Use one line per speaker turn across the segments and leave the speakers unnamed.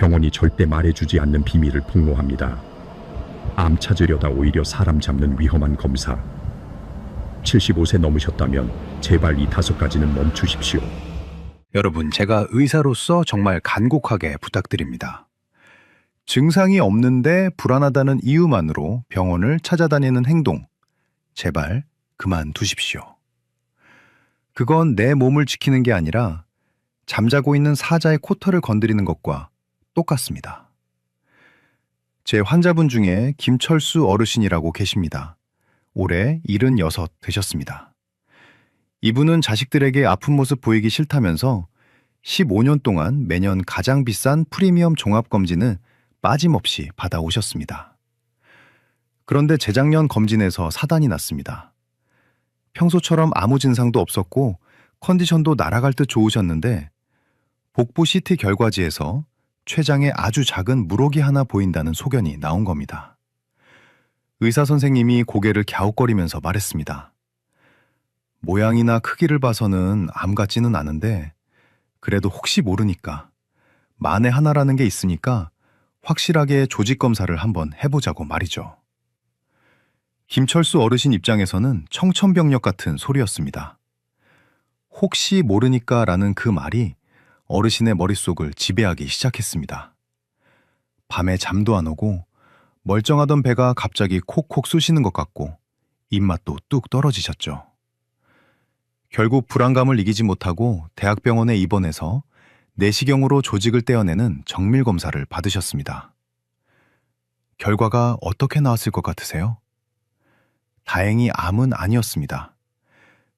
병원이 절대 말해주지 않는 비밀을 폭로합니다. 암 찾으려다 오히려 사람 잡는 위험한 검사. 75세 넘으셨다면 제발 이 5가지는 멈추십시오.
여러분, 제가 의사로서 정말 간곡하게 부탁드립니다. 증상이 없는데 불안하다는 이유만으로 병원을 찾아다니는 행동, 제발 그만두십시오. 그건 내 몸을 지키는 게 아니라 잠자고 있는 사자의 코털을 건드리는 것과 똑같습니다. 제 환자분 중에 김철수 어르신이라고 계십니다. 올해 76 되셨습니다. 이분은 자식들에게 아픈 모습 보이기 싫다면서 15년 동안 매년 가장 비싼 프리미엄 종합검진을 빠짐없이 받아오셨습니다. 그런데 재작년 검진에서 사단이 났습니다. 평소처럼 아무 증상도 없었고 컨디션도 날아갈 듯 좋으셨는데 복부 CT 결과지에서 췌장에 아주 작은 물혹이 하나 보인다는 소견이 나온 겁니다. 의사 선생님이 고개를 갸웃거리면서 말했습니다. 모양이나 크기를 봐서는 암 같지는 않은데 그래도 혹시 모르니까 만에 하나라는 게 있으니까 확실하게 조직 검사를 한번 해보자고 말이죠. 김철수 어르신 입장에서는 청천벽력 같은 소리였습니다. 혹시 모르니까 라는 그 말이 어르신의 머릿속을 지배하기 시작했습니다. 밤에 잠도 안 오고 멀쩡하던 배가 갑자기 콕콕 쑤시는 것 같고 입맛도 뚝 떨어지셨죠. 결국 불안감을 이기지 못하고 대학병원에 입원해서 내시경으로 조직을 떼어내는 정밀검사를 받으셨습니다. 결과가 어떻게 나왔을 것 같으세요? 다행히 암은 아니었습니다.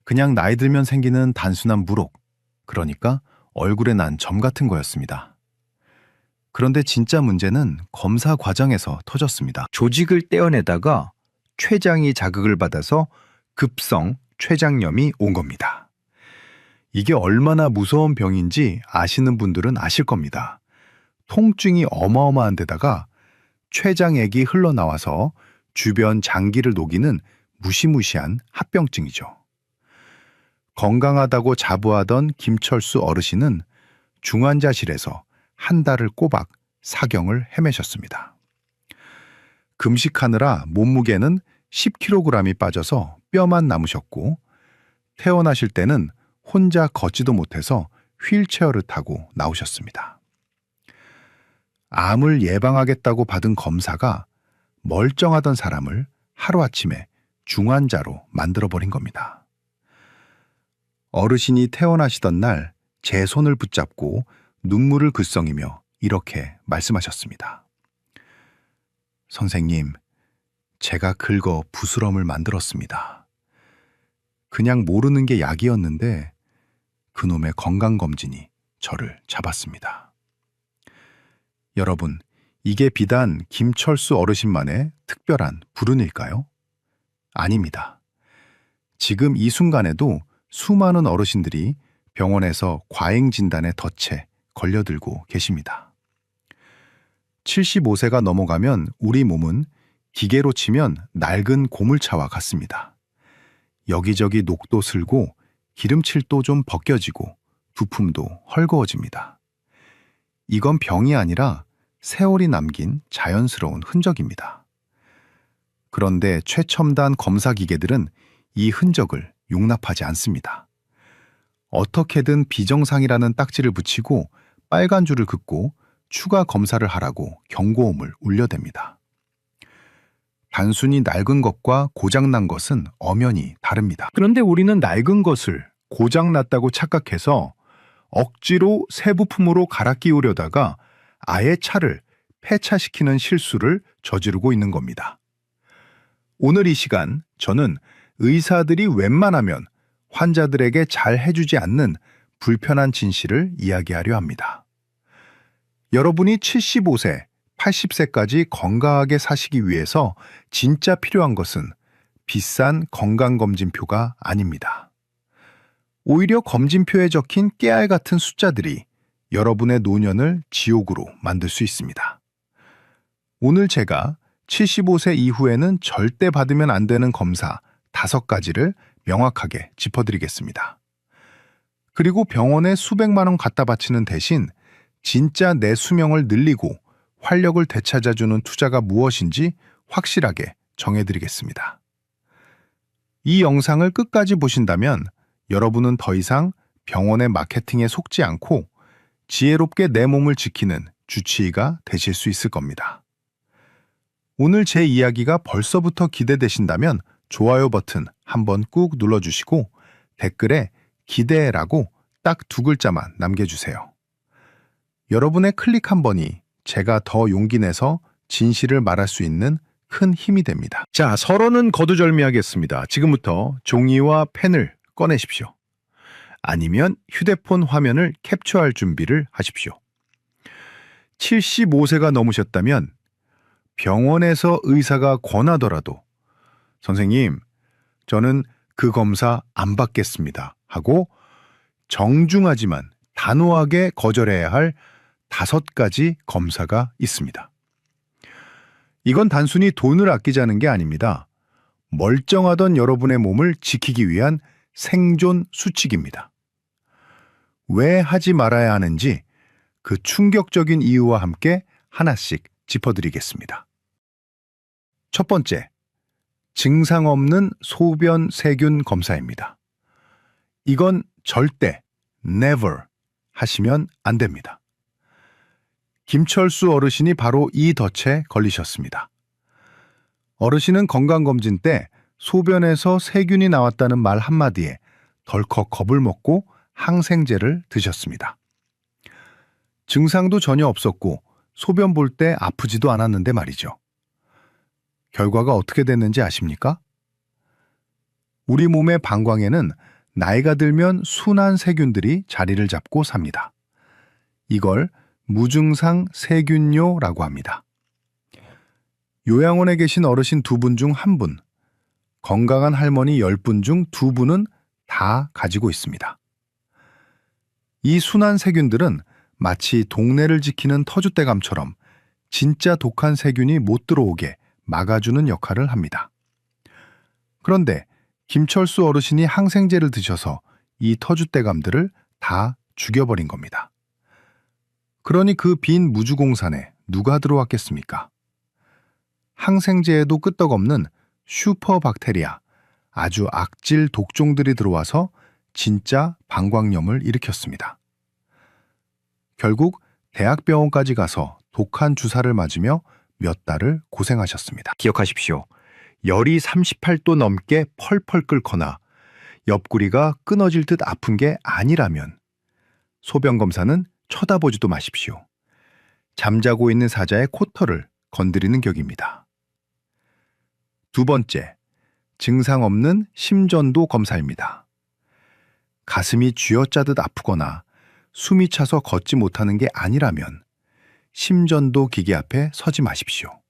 그냥 나이 들면 생기는 단순한 물혹, 그러니까 얼굴에 난 점 같은 거였습니다. 그런데 진짜 문제는 검사 과정에서 터졌습니다.
조직을 떼어내다가 췌장이 자극을 받아서 급성 췌장염이 온 겁니다.
이게 얼마나 무서운 병인지 아시는 분들은 아실 겁니다. 통증이 어마어마한 데다가 췌장액이 흘러나와서 주변 장기를 녹이는 무시무시한 합병증이죠. 건강하다고 자부하던 김철수 어르신은 중환자실에서 한 달을 꼬박 사경을 헤매셨습니다. 금식하느라 몸무게는 10kg이 빠져서 뼈만 남으셨고 태어나실 때는 혼자 걷지도 못해서 휠체어를 타고 나오셨습니다. 암을 예방하겠다고 받은 검사가 멀쩡하던 사람을 하루아침에 중환자로 만들어버린 겁니다. 어르신이 태어나시던 날 제 손을 붙잡고 눈물을 글썽이며 이렇게 말씀하셨습니다. 선생님, 제가 긁어 부스럼을 만들었습니다. 그냥 모르는 게 약이었는데 그놈의 건강검진이 저를 잡았습니다. 여러분, 이게 비단 김철수 어르신만의 특별한 불운일까요? 아닙니다. 지금 이 순간에도 수많은 어르신들이 병원에서 과잉 진단에 덫에 걸려들고 계십니다. 75세가 넘어가면 우리 몸은 기계로 치면 낡은 고물차와 같습니다. 여기저기 녹도 슬고 기름칠도 좀 벗겨지고 부품도 헐거워집니다. 이건 병이 아니라 세월이 남긴 자연스러운 흔적입니다. 그런데 최첨단 검사 기계들은 이 흔적을 용납하지 않습니다. 어떻게든 비정상이라는 딱지를 붙이고 빨간 줄을 긋고 추가 검사를 하라고 경고음을 울려댑니다. 단순히 낡은 것과 고장난 것은 엄연히 다릅니다.
그런데 우리는 낡은 것을
고장났다고 착각해서 억지로 새 부품으로 갈아 끼우려다가 아예 차를 폐차시키는 실수를 저지르고 있는 겁니다. 오늘 이 시간 저는 의사들이 웬만하면 환자들에게 잘 해주지 않는 불편한 진실을 이야기하려 합니다. 여러분이 75세, 80세까지 건강하게 사시기 위해서 진짜 필요한 것은 비싼 건강검진표가 아닙니다. 오히려 검진표에 적힌 깨알 같은 숫자들이 여러분의 노년을 지옥으로 만들 수 있습니다. 오늘 제가 75세 이후에는 절대 받으면 안 되는 검사 5가지를 명확하게 짚어드리겠습니다. 그리고 병원에 수백만 원 갖다 바치는 대신
진짜 내 수명을 늘리고 활력을 되찾아주는 투자가 무엇인지 확실하게 정해드리겠습니다. 이 영상을 끝까지 보신다면 여러분은 더 이상 병원의 마케팅에 속지 않고 지혜롭게 내 몸을 지키는 주치의가 되실 수 있을 겁니다. 오늘 제 이야기가 벌써부터 기대되신다면 좋아요 버튼 한번 꾹 눌러주시고 댓글에 기대라고 딱 2글자만 남겨주세요. 여러분의 클릭 한 번이 제가 더 용기 내서 진실을 말할 수 있는 큰 힘이 됩니다. 자, 서론은 거두절미하겠습니다. 지금부터 종이와 펜을 꺼내십시오. 아니면 휴대폰 화면을 캡처할 준비를 하십시오. 75세가 넘으셨다면 병원에서 의사가 권하더라도 선생님, 저는 그 검사 안 받겠습니다 하고 정중하지만 단호하게 거절해야 할 5가지 검사가 있습니다. 이건 단순히 돈을 아끼자는 게 아닙니다. 멀쩡하던 여러분의 몸을 지키기 위한 생존 수칙입니다. 왜 하지 말아야 하는지 그 충격적인 이유와 함께 하나씩 짚어드리겠습니다. 첫 번째, 증상 없는 소변 세균 검사입니다. 이건 절대, never 하시면 안 됩니다. 김철수 어르신이 바로 이 덫에 걸리셨습니다. 어르신은 건강검진 때 소변에서 세균이 나왔다는 말 한마디에 덜컥 겁을 먹고 항생제를 드셨습니다. 증상도 전혀 없었고 소변 볼 때 아프지도 않았는데 말이죠. 결과가 어떻게 됐는지 아십니까? 우리 몸의 방광에는 나이가 들면 순한 세균들이 자리를 잡고 삽니다. 이걸 무증상 세균뇨라고 합니다. 요양원에 계신 어르신 2분 중 1분, 건강한 할머니 10분 중 2분은 다 가지고 있습니다. 이 순한 세균들은 마치 동네를 지키는 터줏대감처럼 진짜 독한 세균이 못 들어오게 막아주는 역할을 합니다. 그런데 김철수 어르신이 항생제를 드셔서 이 터줏대감들을 다 죽여버린 겁니다. 그러니 그 빈 무주공산에 누가 들어왔겠습니까? 항생제에도 끄떡없는 슈퍼박테리아, 아주 악질 독종들이 들어와서 진짜 방광염을 일으켰습니다. 결국 대학병원까지 가서 독한 주사를 맞으며 몇 달을 고생하셨습니다. 기억하십시오. 열이 38도 넘게 펄펄 끓거나 옆구리가 끊어질 듯 아픈 게 아니라면 소변 검사는 쳐다보지도 마십시오. 잠자고 있는 사자의 코털을 건드리는 격입니다. 2번째, 증상 없는 심전도 검사입니다. 가슴이 쥐어짜듯 아프거나 숨이 차서 걷지 못하는 게 아니라면 심전도 기계 앞에 서지 마십시오.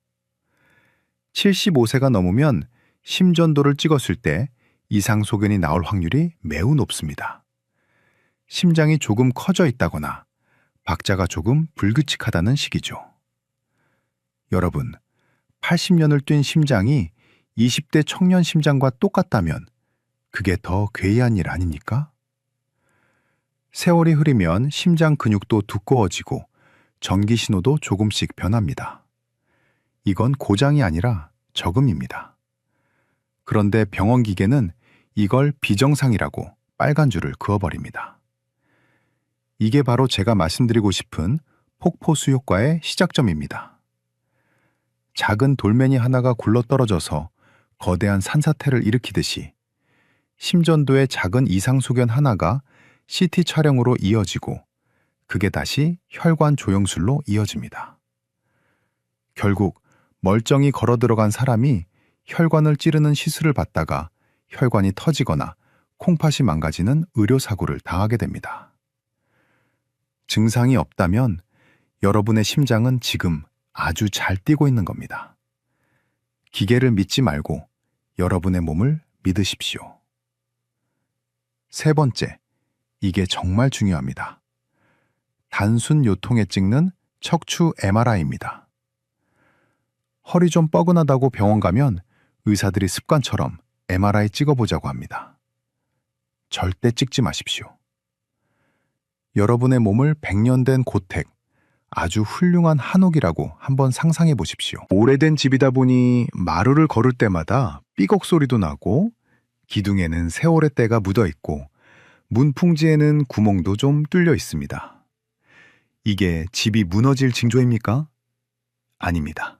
75세가 넘으면 심전도를 찍었을 때 이상 소견이 나올 확률이 매우 높습니다. 심장이 조금 커져 있다거나 박자가 조금 불규칙하다는 식이죠. 여러분, 80년을 뛴 심장이 20대 청년 심장과 똑같다면 그게 더 괴이한 일 아닙니까? 세월이 흐르면 심장 근육도 두꺼워지고 전기 신호도 조금씩 변합니다. 이건 고장이 아니라 저금입니다. 그런데 병원 기계는 이걸 비정상이라고 빨간 줄을 그어버립니다. 이게 바로 제가 말씀드리고 싶은 폭포수 효과의 시작점입니다. 작은 돌멩이 하나가 굴러떨어져서 거대한 산사태를 일으키듯이 심전도의 작은 이상 소견 하나가 CT 촬영으로 이어지고 그게 다시 혈관 조영술로 이어집니다. 결국 멀쩡히 걸어 들어간 사람이 혈관을 찌르는 시술을 받다가 혈관이 터지거나 콩팥이 망가지는 의료사고를 당하게 됩니다. 증상이 없다면 여러분의 심장은 지금 아주 잘 뛰고 있는 겁니다. 기계를 믿지 말고 여러분의 몸을 믿으십시오. 3번째, 이게 정말 중요합니다. 단순 요통에 찍는 척추 MRI입니다. 허리 좀 뻐근하다고 병원 가면 의사들이 습관처럼 MRI 찍어보자고 합니다. 절대 찍지 마십시오. 여러분의 몸을 100년 된 고택, 아주 훌륭한 한옥이라고 한번 상상해 보십시오. 오래된 집이다 보니 마루를 걸을 때마다 삐걱 소리도 나고 기둥에는 세월의 때가 묻어 있고 문풍지에는 구멍도 좀 뚫려 있습니다. 이게 집이 무너질 징조입니까? 아닙니다.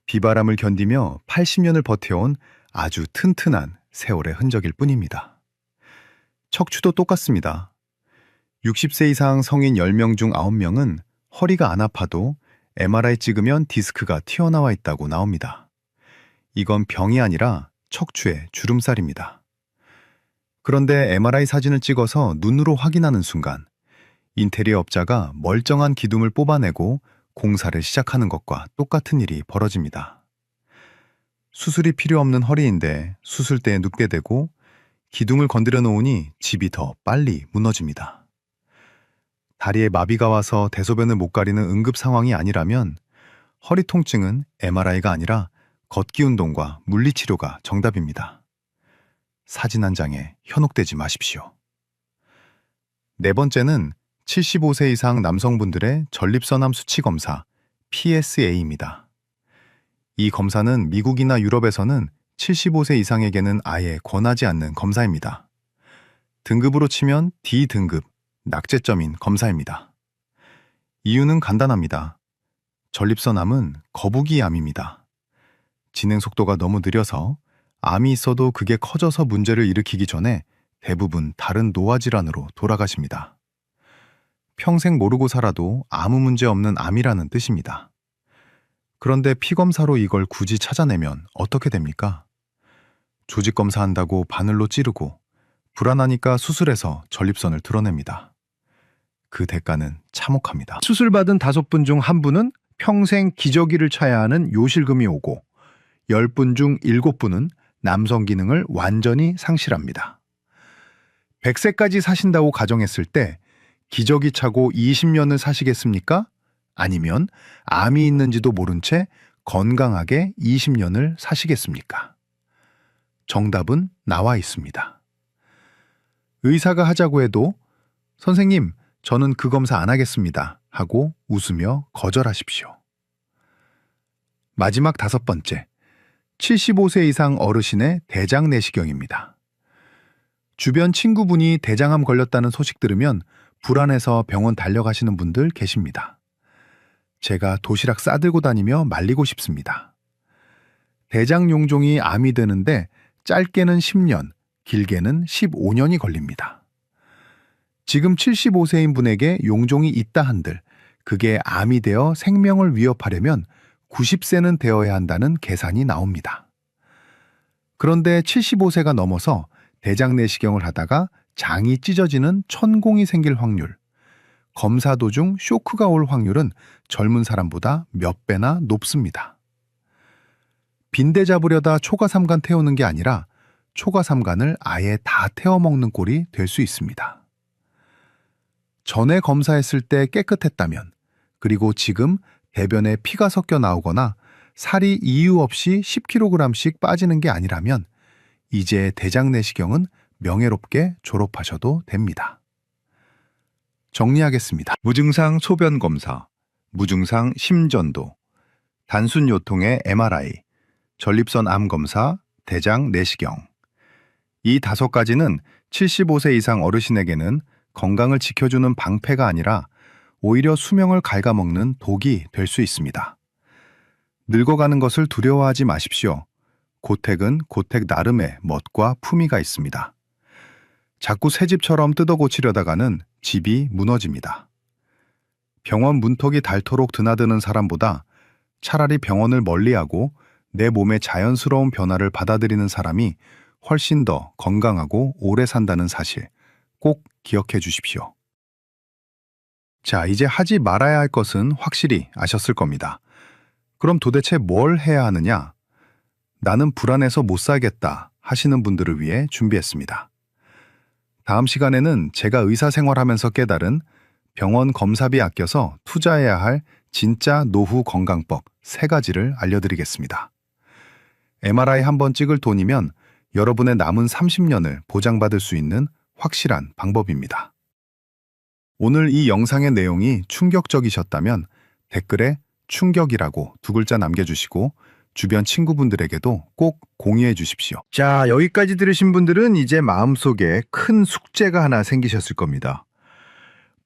비바람을 견디며 80년을 버텨온 아주 튼튼한 세월의 흔적일 뿐입니다. 척추도 똑같습니다. 60세 이상 성인 10명 중 9명은 허리가 안 아파도 MRI 찍으면 디스크가 튀어나와 있다고 나옵니다. 이건 병이 아니라 척추의 주름살입니다. 그런데 MRI 사진을 찍어서 눈으로 확인하는 순간 인테리어 업자가 멀쩡한 기둥을 뽑아내고 공사를 시작하는 것과 똑같은 일이 벌어집니다. 수술이 필요 없는 허리인데 수술대에 눕게 되고 기둥을 건드려 놓으니 집이 더 빨리 무너집니다. 다리에 마비가 와서 대소변을 못 가리는 응급 상황이 아니라면 허리 통증은 MRI가 아니라 걷기 운동과 물리치료가 정답입니다. 사진 한 장에 현혹되지 마십시오. 네 번째는 75세 이상 남성분들의 전립선암 수치 검사 PSA입니다. 이 검사는 미국이나 유럽에서는 75세 이상에게는 아예 권하지 않는 검사입니다. 등급으로 치면 D등급, 낙제점인 검사입니다. 이유는 간단합니다. 전립선암은 거북이 암입니다. 진행 속도가 너무 느려서 암이 있어도 그게 커져서 문제를 일으키기 전에 대부분 다른 노화 질환으로 돌아가십니다. 평생 모르고 살아도 아무 문제 없는 암이라는 뜻입니다. 그런데 피검사로 이걸 굳이 찾아내면 어떻게 됩니까? 조직 검사한다고 바늘로 찌르고 불안하니까 수술해서 전립선을 드러냅니다. 그 대가는 참혹합니다. 수술받은 5분 중 1분은 평생 기저귀를 차야 하는 요실금이 오고 10분 중 7분은 남성 기능을 완전히 상실합니다. 100세까지 사신다고 가정했을 때 기저귀 차고 20년을 사시겠습니까? 아니면 암이 있는지도 모른 채 건강하게 20년을 사시겠습니까? 정답은 나와 있습니다. 의사가 하자고 해도 선생님, 저는 그 검사 안 하겠습니다 하고 웃으며 거절하십시오. 마지막 5번째, 75세 이상 어르신의 대장 내시경입니다. 주변 친구분이 대장암 걸렸다는 소식 들으면 불안해서 병원 달려가시는 분들 계십니다. 제가 도시락 싸들고 다니며 말리고 싶습니다. 대장 용종이 암이 되는데 짧게는 10년, 길게는 15년이 걸립니다. 지금 75세인 분에게 용종이 있다 한들 그게 암이 되어 생명을 위협하려면 90세는 되어야 한다는 계산이 나옵니다. 그런데 75세가 넘어서 대장 내시경을 하다가 장이 찢어지는 천공이 생길 확률, 검사 도중 쇼크가 올 확률은 젊은 사람보다 몇 배나 높습니다. 빈대 잡으려다 초가삼간 태우는 게 아니라 초가삼간을 아예 다 태워먹는 꼴이 될 수 있습니다. 전에 검사했을 때 깨끗했다면, 그리고 지금 대변에 피가 섞여 나오거나 살이 이유 없이 10kg씩 빠지는 게 아니라면 이제 대장 내시경은 명예롭게 졸업하셔도 됩니다. 정리하겠습니다. 무증상 소변 검사, 무증상 심전도, 단순 요통의 MRI, 전립선 암 검사, 대장 내시경. 이 5가지는 75세 이상 어르신에게는 건강을 지켜주는 방패가 아니라 오히려 수명을 갉아먹는 독이 될 수 있습니다. 늙어가는 것을 두려워하지 마십시오. 고택은 고택 나름의 멋과 품위가 있습니다. 자꾸 새 집처럼 뜯어 고치려다가는 집이 무너집니다. 병원 문턱이 닳도록 드나드는 사람보다 차라리 병원을 멀리하고 내 몸의 자연스러운 변화를 받아들이는 사람이 훨씬 더 건강하고 오래 산다는 사실 꼭 기억해 주십시오. 자, 이제 하지 말아야 할 것은 확실히 아셨을 겁니다. 그럼 도대체 뭘 해야 하느냐? 나는 불안해서 못 살겠다 하시는 분들을 위해 준비했습니다. 다음 시간에는 제가 의사 생활하면서 깨달은 병원 검사비 아껴서 투자해야 할 진짜 노후 건강법 3가지를 알려드리겠습니다. MRI 한번 찍을 돈이면 여러분의 남은 30년을 보장받을 수 있는 확실한 방법입니다. 오늘 이 영상의 내용이 충격적이셨다면 댓글에 충격이라고 2글자 남겨주시고 주변 친구분들에게도 꼭 공유해 주십시오. 자, 여기까지 들으신 분들은 이제 마음속에 큰 숙제가 하나 생기셨을 겁니다.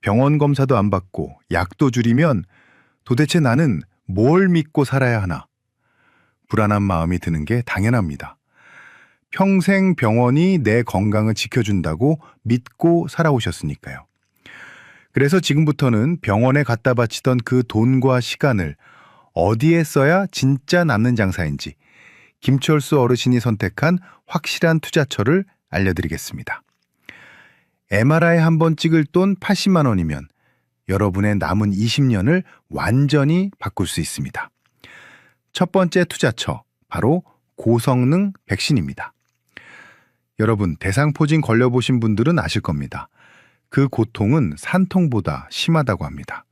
병원 검사도 안 받고 약도 줄이면 도대체 나는 뭘 믿고 살아야 하나? 불안한 마음이 드는 게 당연합니다. 평생 병원이 내 건강을 지켜준다고 믿고 살아오셨으니까요. 그래서 지금부터는 병원에 갖다 바치던 그 돈과 시간을 어디에 써야 진짜 남는 장사인지 김철수 어르신이 선택한 확실한 투자처를 알려드리겠습니다. MRI 한 번 찍을 돈 80만 원이면 여러분의 남은 20년을 완전히 바꿀 수 있습니다. 첫 번째 투자처, 바로 고성능 백신입니다. 여러분, 대상포진 걸려보신 분들은 아실 겁니다. 그 고통은 산통보다 심하다고 합니다.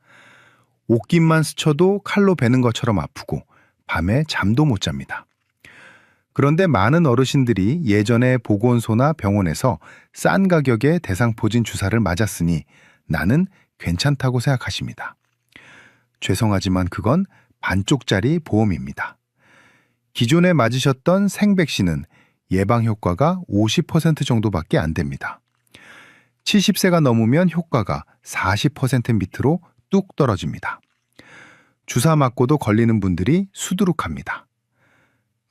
옷깃만 스쳐도 칼로 베는 것처럼 아프고 밤에 잠도 못 잡니다. 그런데 많은 어르신들이 예전에 보건소나 병원에서 싼 가격에 대상포진 주사를 맞았으니 나는 괜찮다고 생각하십니다. 죄송하지만 그건 반쪽짜리 보험입니다. 기존에 맞으셨던 생백신은 예방 효과가 50% 정도밖에 안 됩니다. 70세가 넘으면 효과가 40% 밑으로 뚝 떨어집니다. 주사 맞고도 걸리는 분들이 수두룩합니다.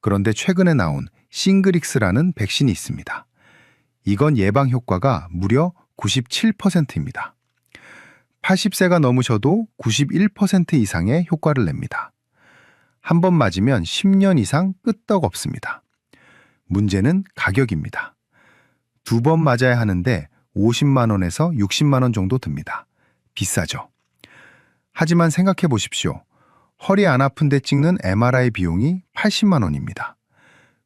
그런데 최근에 나온 싱그릭스라는 백신이 있습니다. 이건 예방 효과가 무려 97%입니다. 80세가 넘으셔도 91% 이상의 효과를 냅니다. 한 번 맞으면 10년 이상 끄떡없습니다. 문제는 가격입니다. 2번 맞아야 하는데 50만 원에서 60만 원 정도 듭니다. 비싸죠. 하지만 생각해 보십시오. 허리 안 아픈데 찍는 MRI 비용이 80만 원입니다.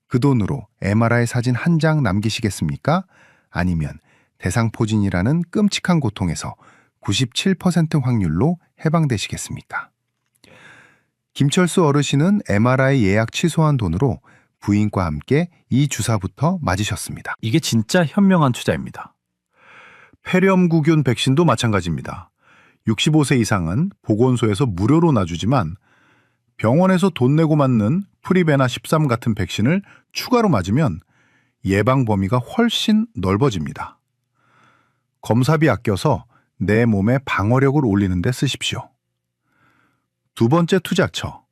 그 돈으로 MRI 사진 한 장 남기시겠습니까? 아니면 대상포진이라는 끔찍한 고통에서 97% 확률로 해방되시겠습니까? 김철수 어르신은 MRI 예약 취소한 돈으로 부인과 함께 이 주사부터 맞으셨습니다.
이게 진짜 현명한 투자입니다.
폐렴구균 백신도 마찬가지입니다. 65세 이상은 보건소에서 무료로 놔주지만 병원에서 돈 내고 맞는 프리베나 13 같은 백신을 추가로 맞으면 예방 범위가 훨씬 넓어집니다. 검사비 아껴서 내 몸의 방어력을 올리는 데 쓰십시오. 두 번째 투자처,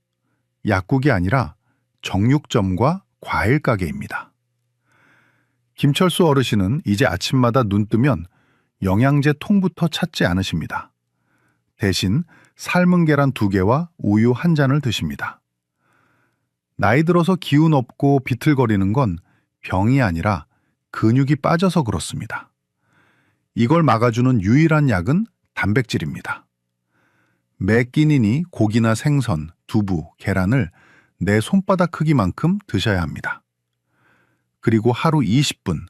약국이 아니라 정육점과 과일 가게입니다. 김철수 어르신은 이제 아침마다 눈 뜨면 영양제 통부터 찾지 않으십니다. 대신 삶은 계란 2개와 우유 1잔을 드십니다. 나이 들어서 기운 없고 비틀거리는 건 병이 아니라 근육이 빠져서 그렇습니다. 이걸 막아주는 유일한 약은 단백질입니다. 매 끼니니 고기나 생선, 두부, 계란을 내 손바닥 크기만큼 드셔야 합니다. 그리고 하루 20분,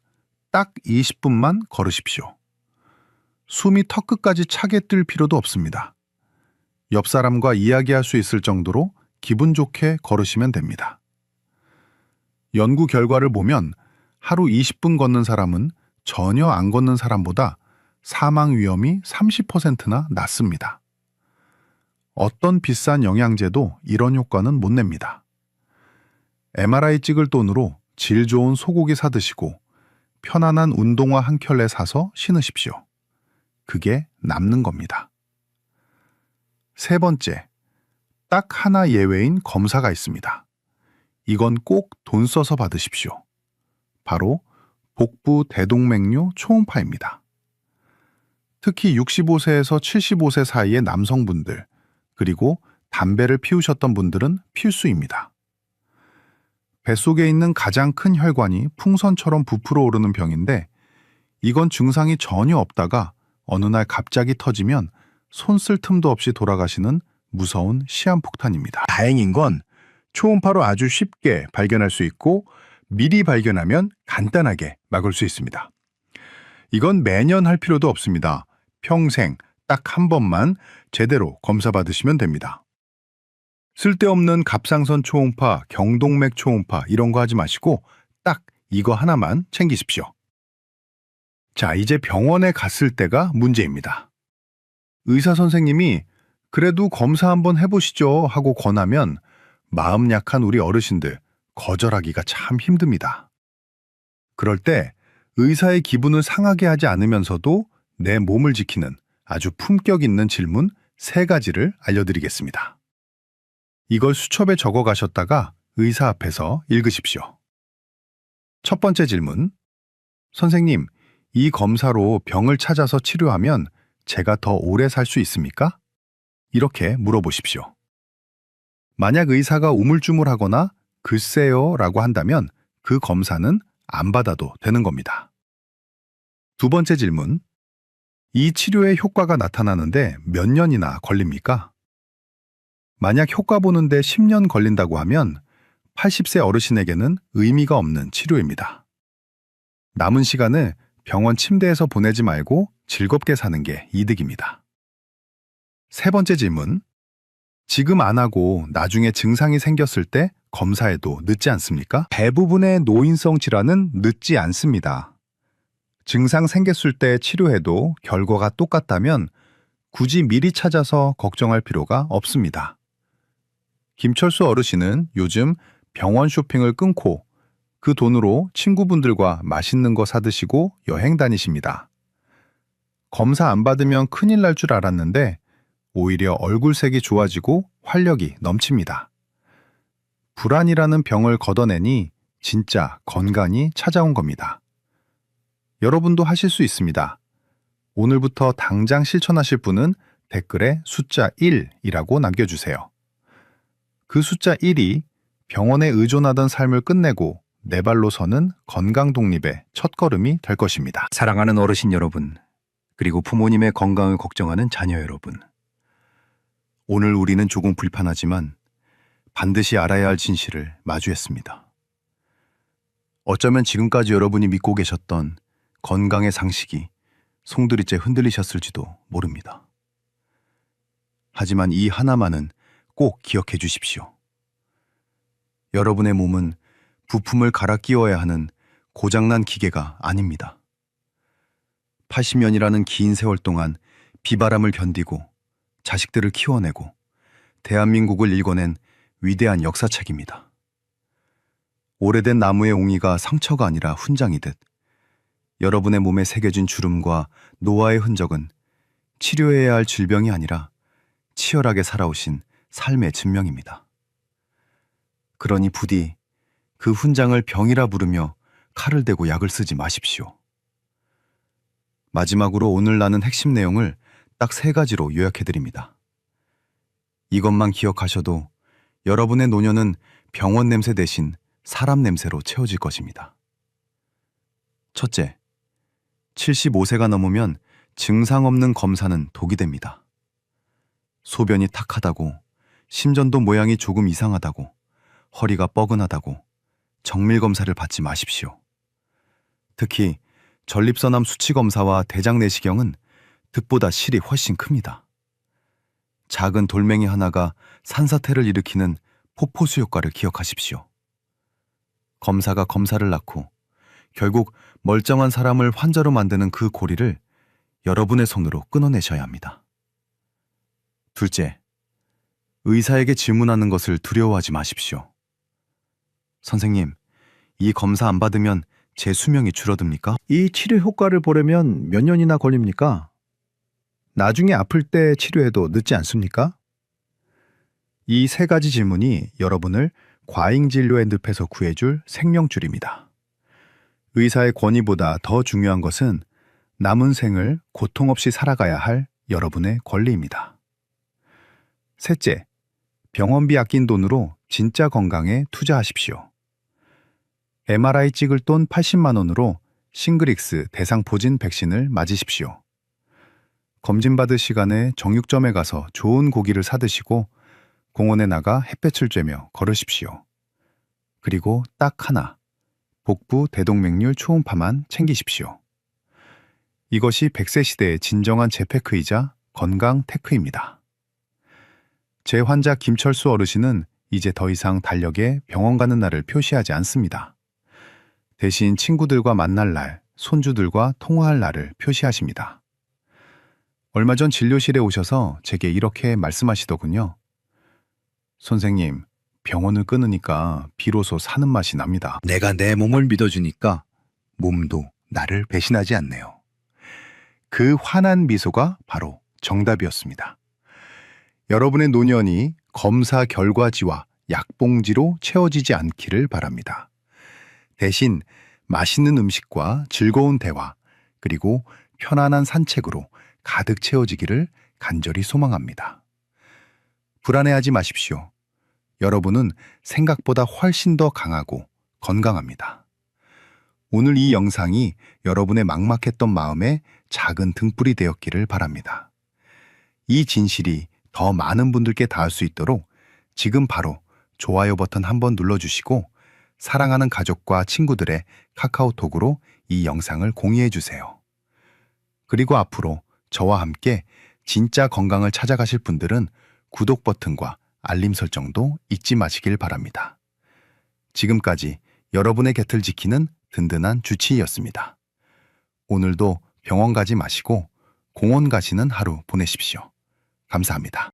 딱 20분만 걸으십시오. 숨이 턱끝까지 차게 뜰 필요도 없습니다. 옆 사람과 이야기할 수 있을 정도로 기분 좋게 걸으시면 됩니다. 연구 결과를 보면 하루 20분 걷는 사람은 전혀 안 걷는 사람보다 사망 위험이 30%나 낮습니다. 어떤 비싼 영양제도 이런 효과는 못 냅니다. MRI 찍을 돈으로 질 좋은 소고기 사 드시고 편안한 운동화 한 켤레 사서 신으십시오. 그게 남는 겁니다. 세 번째, 딱 하나 예외인 검사가 있습니다. 이건 꼭 돈 써서 받으십시오. 바로 복부 대동맥류 초음파입니다. 특히 65세에서 75세 사이의 남성분들, 그리고 담배를 피우셨던 분들은 필수입니다. 뱃속에 있는 가장 큰 혈관이 풍선처럼 부풀어 오르는 병인데 이건 증상이 전혀 없다가 어느 날 갑자기 터지면 손 쓸 틈도 없이 돌아가시는 무서운 시한폭탄입니다. 다행인 건 초음파로 아주 쉽게 발견할 수 있고 미리 발견하면 간단하게 막을 수 있습니다. 이건 매년 할 필요도 없습니다. 평생 딱 한 번만 제대로 검사 받으시면 됩니다. 쓸데없는 갑상선 초음파, 경동맥 초음파 이런 거 하지 마시고 딱 이거 하나만 챙기십시오. 자, 이제 병원에 갔을 때가 문제입니다. 의사 선생님이 그래도 검사 한번 해보시죠 하고 권하면 마음 약한 우리 어르신들 거절하기가 참 힘듭니다. 그럴 때 의사의 기분을 상하게 하지 않으면서도 내 몸을 지키는 아주 품격 있는 질문 3가지를 알려드리겠습니다. 이걸 수첩에 적어 가셨다가 의사 앞에서 읽으십시오. 첫 번째 질문. 선생님, 이 검사로 병을 찾아서 치료하면 제가 더 오래 살 수 있습니까? 이렇게 물어보십시오. 만약 의사가 우물쭈물하거나 글쎄요 라고 한다면 그 검사는 안 받아도 되는 겁니다. 두 번째 질문. 이 치료의 효과가 나타나는데 몇 년이나 걸립니까? 만약 효과 보는데 10년 걸린다고 하면 80세 어르신에게는 의미가 없는 치료입니다. 남은 시간을 병원 침대에서 보내지 말고 즐겁게 사는 게 이득입니다. 세 번째 질문. 지금 안 하고 나중에 증상이 생겼을 때 검사해도 늦지 않습니까? 대부분의 노인성 질환은 늦지 않습니다. 증상 생겼을 때 치료해도 결과가 똑같다면 굳이 미리 찾아서 걱정할 필요가 없습니다. 김철수 어르신은 요즘 병원 쇼핑을 끊고 그 돈으로 친구분들과 맛있는 거 사드시고 여행 다니십니다. 검사 안 받으면 큰일 날 줄 알았는데 오히려 얼굴색이 좋아지고 활력이 넘칩니다. 불안이라는 병을 걷어내니 진짜 건강이 찾아온 겁니다. 여러분도 하실 수 있습니다. 오늘부터 당장 실천하실 분은 댓글에 숫자 1이라고 남겨주세요. 그 숫자 1이 병원에 의존하던 삶을 끝내고 내 발로 서는 건강 독립의 첫걸음이 될 것입니다.
사랑하는 어르신 여러분, 그리고 부모님의 건강을 걱정하는 자녀 여러분. 오늘 우리는 조금 불편하지만 반드시 알아야 할 진실을 마주했습니다. 어쩌면 지금까지 여러분이 믿고 계셨던 건강의 상식이 송두리째 흔들리셨을지도 모릅니다. 하지만 이 하나만은 꼭 기억해 주십시오. 여러분의 몸은 부품을 갈아 끼워야 하는 고장난 기계가 아닙니다. 80년이라는 긴 세월 동안 비바람을 견디고 자식들을 키워내고 대한민국을 일궈낸 위대한 역사책입니다. 오래된 나무의 옹이가 상처가 아니라 훈장이듯 여러분의 몸에 새겨진 주름과 노화의 흔적은 치료해야 할 질병이 아니라 치열하게 살아오신 삶의 증명입니다. 그러니 부디 그 훈장을 병이라 부르며 칼을 대고 약을 쓰지 마십시오. 마지막으로 오늘 나눈 핵심 내용을 딱 3가지로 요약해드립니다. 이것만 기억하셔도 여러분의 노년은 병원 냄새 대신 사람 냄새로 채워질 것입니다. 첫째, 75세가 넘으면 증상 없는 검사는 독이 됩니다. 소변이 탁하다고, 심전도 모양이 조금 이상하다고, 허리가 뻐근하다고 정밀검사를 받지 마십시오. 특히 전립선암 수치검사와 대장내시경은 득보다 실이 훨씬 큽니다. 작은 돌멩이 하나가 산사태를 일으키는 포포수 효과를 기억하십시오. 검사가 검사를 낳고 결국 멀쩡한 사람을 환자로 만드는 그 고리를 여러분의 손으로 끊어내셔야 합니다. 둘째, 의사에게 질문하는 것을 두려워하지 마십시오. 선생님, 이 검사 안 받으면 제 수명이 줄어듭니까?
이 치료 효과를 보려면 몇 년이나 걸립니까? 나중에 아플 때 치료해도 늦지 않습니까? 이 3가지 질문이 여러분을 과잉진료의 늪에서 구해줄 생명줄입니다. 의사의 권위보다 더 중요한 것은 남은 생을 고통 없이 살아가야 할 여러분의 권리입니다. 셋째, 병원비 아낀 돈으로 진짜 건강에 투자하십시오. MRI 찍을 돈 80만 원으로 싱글릭스 대상포진 백신을 맞으십시오. 검진받을 시간에 정육점에 가서 좋은 고기를 사드시고 공원에 나가 햇볕을 쬐며 걸으십시오. 그리고 딱 하나, 복부 대동맥류 초음파만 챙기십시오. 이것이 100세 시대의 진정한 재테크이자 건강 테크입니다. 제 환자 김철수 어르신은 이제 더 이상 달력에 병원 가는 날을 표시하지 않습니다. 대신 친구들과 만날 날, 손주들과 통화할 날을 표시하십니다.
얼마 전 진료실에 오셔서 제게 이렇게 말씀하시더군요. 선생님, 병원을 끊으니까 비로소 사는 맛이 납니다.
내가 내 몸을 믿어주니까 몸도 나를 배신하지 않네요. 그 환한 미소가 바로 정답이었습니다. 여러분의 노년이 검사 결과지와 약봉지로 채워지지 않기를 바랍니다. 대신 맛있는 음식과 즐거운 대화, 그리고 편안한 산책으로 가득 채워지기를 간절히 소망합니다. 불안해하지 마십시오. 여러분은 생각보다 훨씬 더 강하고 건강합니다. 오늘 이 영상이 여러분의 막막했던 마음에 작은 등불이 되었기를 바랍니다. 이 진실이 더 많은 분들께 닿을 수 있도록 지금 바로 좋아요 버튼 한번 눌러주시고 사랑하는 가족과 친구들의 카카오톡으로 이 영상을 공유해 주세요. 그리고 앞으로 저와 함께 진짜 건강을 찾아가실 분들은 구독 버튼과 알림 설정도 잊지 마시길 바랍니다. 지금까지 여러분의 곁을 지키는 든든한 주치의였습니다. 오늘도 병원 가지 마시고 공원 가시는 하루 보내십시오. 감사합니다.